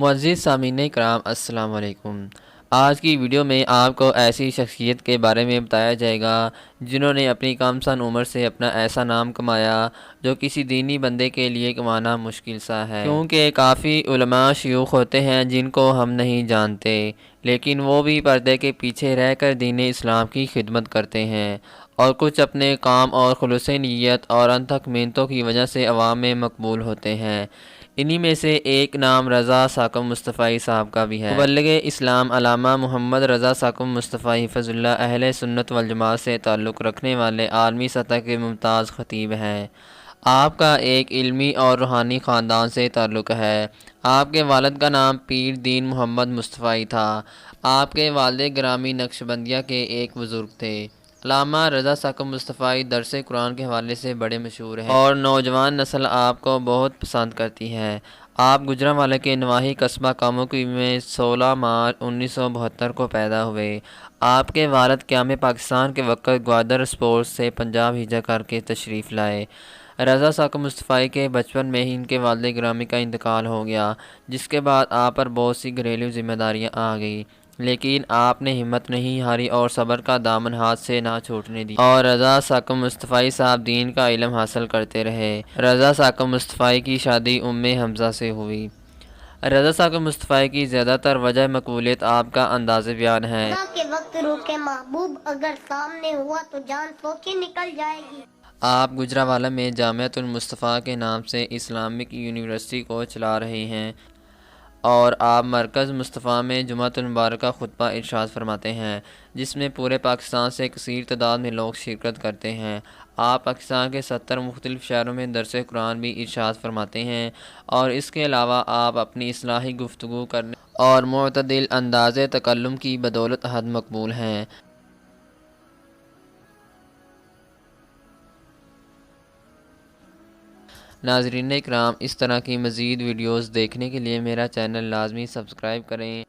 معزز سامعین کرام، السلام علیکم۔ آج کی ویڈیو میں آپ کو ایسی شخصیت کے بارے میں بتایا جائے گا جنہوں نے اپنی کم سن عمر سے اپنا ایسا نام کمایا جو کسی دینی بندے کے لیے کمانا مشکل سا ہے، کیونکہ کافی علماء شیوخ ہوتے ہیں جن کو ہم نہیں جانتے، لیکن وہ بھی پردے کے پیچھے رہ کر دین اسلام کی خدمت کرتے ہیں، اور کچھ اپنے کام اور خلوص نیت اور انتھک محنتوں کی وجہ سے عوام میں مقبول ہوتے ہیں۔ انہی میں سے ایک نام رضا ساکم مصطفی صاحب کا بھی ہے۔ مبلغ اسلام علامہ محمد رضا ساکم مصطفی حفظہ اللہ اہل سنت والجماعت سے تعلق رکھنے والے عالمی سطح کے ممتاز خطیب ہیں۔ آپ کا ایک علمی اور روحانی خاندان سے تعلق ہے۔ آپ کے والد کا نام پیر دین محمد مصطفی تھا۔ آپ کے والد گرامی نقشبندیہ کے ایک بزرگ تھے۔ علامہ رضا ساکم مصطفی درس قرآن کے حوالے سے بڑے مشہور ہیں اور نوجوان نسل آپ کو بہت پسند کرتی ہے۔ آپ گوجرانوالہ کے نواحی قصبہ کاموکی میں 16 مارچ 1972 کو پیدا ہوئے۔ آپ کے والد قیام پاکستان کے وقت گوادر اسپورٹس سے پنجاب ہجرت کر کے تشریف لائے۔ رضا ساکم مصطفی کے بچپن میں ہی ان کے والد گرامی کا انتقال ہو گیا، جس کے بعد آپ پر بہت سی گھریلو ذمہ داریاں آ گئیں، لیکن آپ نے ہمت نہیں ہاری اور صبر کا دامن ہاتھ سے نہ چھوٹنے دیا اور رضا ساکم مصطفی صاحب دین کا علم حاصل کرتے رہے۔ رضا ساکم مصطفی کی شادی ام حمزہ سے ہوئی۔ رضا ساکم مصطفی کی زیادہ تر وجہ مقبولیت آپ کا انداز بیان ہے۔ خدا کے وقت روح کے محبوب اگر سامنے ہوا تو جان سو کے نکل جائے گی۔ آپ گوجرانوالہ میں جامعۃ المصطفیٰ کے نام سے اسلامک یونیورسٹی کو چلا رہے ہیں اور آپ مرکز مصطفیٰ میں جمعۃ المبارکہ خطبہ ارشاد فرماتے ہیں، جس میں پورے پاکستان سے کثیر تعداد میں لوگ شرکت کرتے ہیں۔ آپ پاکستان کے 70 مختلف شہروں میں درس قرآن بھی ارشاد فرماتے ہیں، اور اس کے علاوہ آپ اپنی اصلاحی گفتگو کرنے اور معتدل انداز تکلم کی بدولت حد مقبول ہیں۔ ناظرین اکرام، اس طرح کی مزید ویڈیوز دیکھنے کے لیے میرا چینل لازمی سبسکرائب کریں